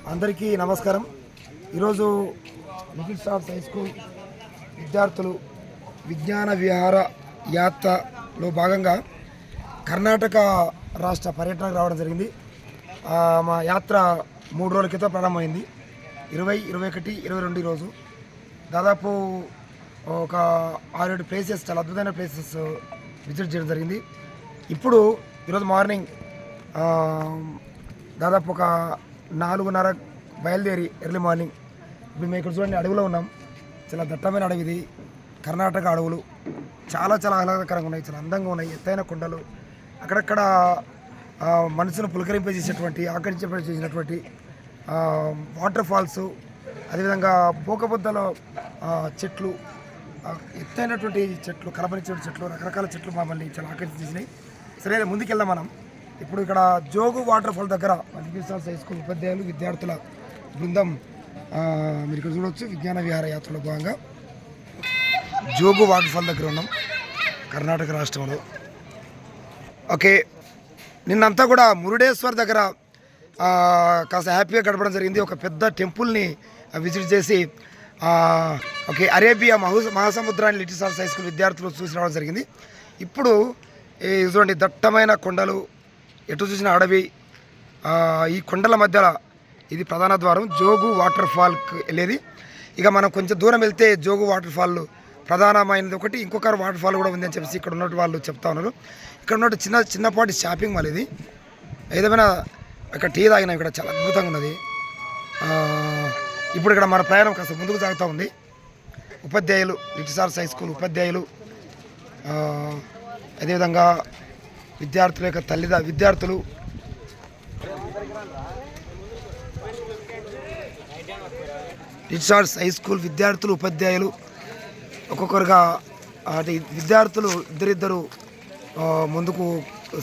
అందరికీ నమస్కారం. ఈరోజు లిటిల్ స్టార్స్ హై స్కూల్ విద్యార్థులు విజ్ఞాన విహార యాత్రలో భాగంగా కర్ణాటక రాష్ట్ర పర్యటనకు రావడం జరిగింది. మా యాత్ర 3 రోజుల క్రితం ప్రారంభమైంది. 20, 21, 22 రోజు దాదాపు ఒక 6-7 ప్లేసెస్, చాలా అద్భుతమైన ప్లేసెస్ విజిట్ చేయడం జరిగింది. ఈరోజు మార్నింగ్ దాదాపు ఒక 4:30 బయలుదేరి ఎర్లీ మార్నింగ్ ఇప్పుడు మేము ఇక్కడ చూడండి అడవిలో ఉన్నాం. చాలా దట్టమైన అడవి ఇది. కర్ణాటక అడవులు చాలా ఆహ్లాదకరంగా ఉన్నాయి, చాలా అందంగా ఉన్నాయి. ఎత్తైన కొండలు, అక్కడక్కడ మనసును పులకరింపజేసేటువంటి, ఆకర్షింపజేసినటువంటి వాటర్ ఫాల్స్, అదేవిధంగా పోకబొద్దల చెట్లు, ఎత్తైనటువంటి చెట్లు, కలపనిచ్చిన చెట్లు, రకరకాల చెట్లు మమ్మల్ని చాలా ఆకర్షించేసినాయి. సరే ముందుకెళ్దాం మనం. ఇప్పుడు ఇక్కడ జోగు వాటర్ ఫాల్ దగ్గర లిటిల్ స్టార్స్ హై స్కూల్ ఉపాధ్యాయులు విద్యార్థుల బృందం మీరు ఇక్కడ చూడవచ్చు. విజ్ఞాన విహార యాత్రలో భాగంగా జోగు వాటర్ ఫాల్ దగ్గర ఉన్నాం, కర్ణాటక రాష్ట్రంలో. ఓకే, నిన్నంతా కూడా మురుడేశ్వర్ దగ్గర కాస్త హ్యాపీగా గడపడం జరిగింది. ఒక పెద్ద టెంపుల్ని విజిట్ చేసి ఓకే అరేబియా మహాసముద్రాన్ని లిటిల్ స్టార్స్ హై స్కూల్ విద్యార్థులు చూసి రావడం జరిగింది. ఇప్పుడు చూడండి, దట్టమైన కొండలు, ఎటు చూసిన అడవి, ఈ కొండల మధ్యలో ఇది ప్రధాన ద్వారం జోగు వాటర్ ఫాల్కి వెళ్ళేది. ఇక మనం కొంచెం దూరం వెళ్తే జోగు వాటర్ ఫాల్ ప్రధానమైనది ఒకటి, ఇంకొక వాటర్ ఫాల్ కూడా ఉందని చెప్పేసి ఇక్కడ ఉన్నట్టు వాళ్ళు చెప్తా ఉన్నారు. ఇక్కడ ఉన్నట్టు చిన్నపాటి షాపింగ్ మాల్ ఇది. ఏదేమైనా ఇక్కడ టీ తాగినా ఇక్కడ చాలా అద్భుతంగా ఉన్నది. ఇప్పుడు ఇక్కడ మన ప్రయాణం కాస్త ముందుకు సాగుతూ ఉంది. ఉపాధ్యాయులు, లిటిల్ స్టార్స్ హై స్కూల్ ఉపాధ్యాయులు, అదేవిధంగా విద్యార్థుల యొక్క విద్యార్థులు, లిటిల్ స్టార్స్ హై స్కూల్ విద్యార్థులు, ఉపాధ్యాయులు ఒక్కొక్కరుగా అంటే విద్యార్థులు ఇద్దరిద్దరు ముందుకు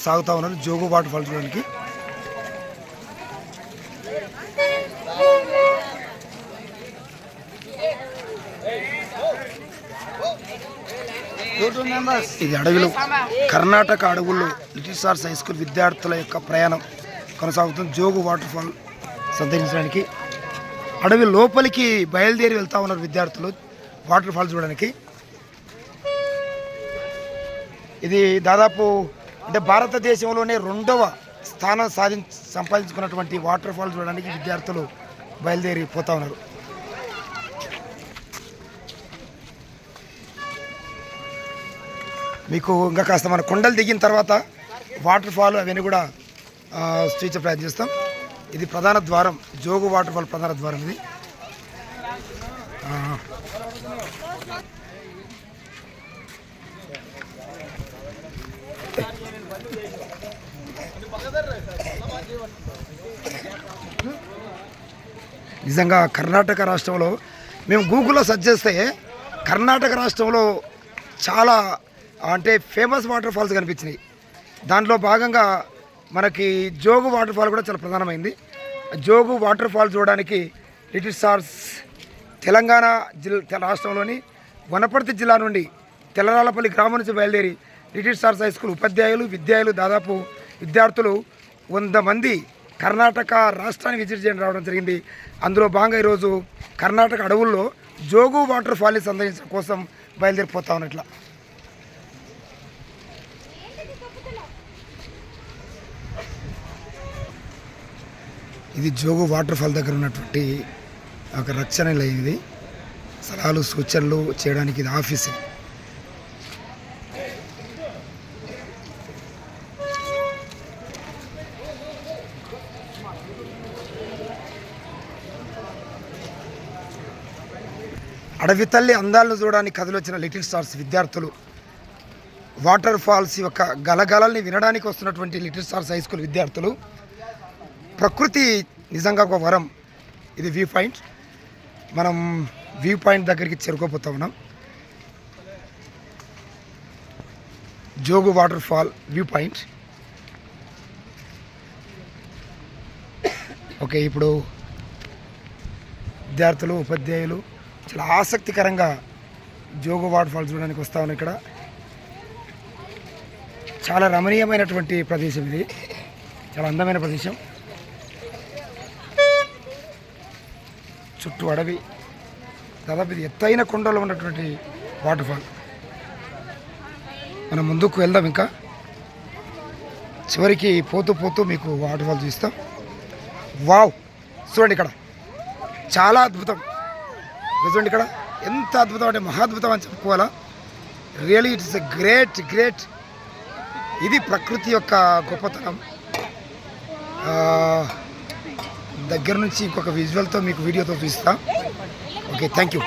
సాగుతూ ఉన్నారు జోగు వాటర్ ఫాల్ చూడడానికి. ఇది అడవిలో, కర్ణాటక అడవుల్లో లిటిల్ స్టార్స్ హై స్కూల్ విద్యార్థుల యొక్క ప్రయాణం కొనసాగుతుంది జోగు వాటర్ ఫాల్ సందర్శించడానికి. అడవి లోపలికి బయలుదేరి వెళ్తూ ఉన్నారు విద్యార్థులు వాటర్ ఫాల్ చూడడానికి. ఇది దాదాపు అంటే భారతదేశంలోనే 2వ స్థానం సంపాదించుకున్నటువంటి వాటర్ ఫాల్ చూడడానికి విద్యార్థులు బయలుదేరి పోతూ ఉన్నారు. మీకు ఇంకా కాస్త మన కొండలు దిగిన తర్వాత వాటర్ ఫాల్ అవన్నీ కూడా చూపించే ప్రయత్నం చేస్తాం. ఇది ప్రధాన ద్వారం, జోగు వాటర్ ఫాల్ ప్రధాన ద్వారం ఇది. నిజంగా కర్ణాటక రాష్ట్రంలో మేము గూగుల్లో సెర్చ్ చేస్తే కర్ణాటక రాష్ట్రంలో చాలా అంటే ఫేమస్ వాటర్ ఫాల్స్ కనిపించినాయి. దాంట్లో భాగంగా మనకి జోగు వాటర్ ఫాల్ కూడా చాలా ప్రధానమైంది. జోగు వాటర్ ఫాల్ చూడడానికి లిటిల్ స్టార్స్ తెలంగాణ రాష్ట్రంలోని వనపర్తి జిల్లా నుండి తెల్లరాలపల్లి గ్రామం నుంచి బయలుదేరి లిటిల్ స్టార్స్ హై స్కూల్ ఉపాధ్యాయులు దాదాపు విద్యార్థులు 100 మంది కర్ణాటక రాష్ట్రాన్ని విజిట్ చేయడం రావడం జరిగింది. అందులో భాగంగా ఈరోజు కర్ణాటక అడవుల్లో జోగు వాటర్ ఫాల్ని సందర్శించడం కోసం బయలుదేరిపోతా ఉన్నట్ల. ఇది జోగు వాటర్ ఫాల్ దగ్గర ఉన్నటువంటి ఒక రక్షణ నిలయం. ఇది సలహాలు సూచనలు చేయడానికి ఇది ఆఫీస్. అడవి తల్లి అందాలను చూడడానికి కదిలొచ్చిన లిటిల్ స్టార్స్ విద్యార్థులు, వాటర్ ఫాల్స్ యొక్క గలగలల్ని వినడానికి వస్తున్నటువంటి లిటిల్ స్టార్స్ హై స్కూల్ విద్యార్థులు. ప్రకృతి నిజంగా ఒక వరం. ఇది వ్యూ పాయింట్. మనం వ్యూ పాయింట్ దగ్గరికి చేరుకోపోతా ఉన్నాం. Jogu water fall view point. Okay, ఇప్పుడు విద్యార్థులు, ఉపాధ్యాయులు చాలా ఆసక్తికరంగా జోగు వాటర్ ఫాల్ చూడడానికి వస్తా ఉన్నాం. ఇక్కడ చాలా రమణీయమైనటువంటి ప్రదేశం ఇది, చాలా అందమైన ప్రదేశం. చుట్టూ అడవి. దాదాపు ఇది ఎత్తైన కొండలో ఉన్నటువంటి వాటర్ ఫాల్. మనం ముందుకు వెళ్దాం. ఇంకా చివరికి పోతూ పోతూ మీకు వాటర్ ఫాల్ చూస్తాం. వావ్, చూడండి ఇక్కడ చాలా అద్భుతం. చూడండి ఇక్కడ ఎంత అద్భుతం అంటే మహాద్భుతం అని చెప్పుకోవాలా. Really it's a great great. ఇది ప్రకృతి యొక్క గొప్పతనం. దగ్గర నుంచి ఇంకొక విజువల్తో మీకు వీడియోతో చూపిస్తా. Okay, thank you.